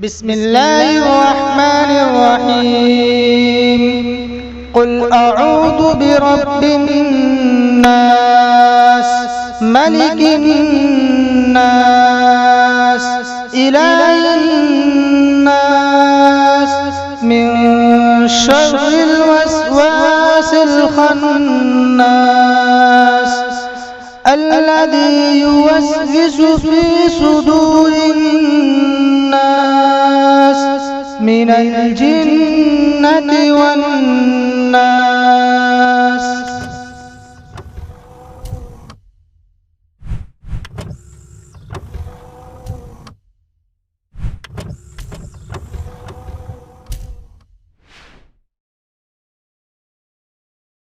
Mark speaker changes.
Speaker 1: بسم الله الرحمن الرحيم. قل أعوذ برب الناس ملك الناس إله الناس من شر الوسواس الخناس الذي يوسوس في صدور الناس من الجنة والناس.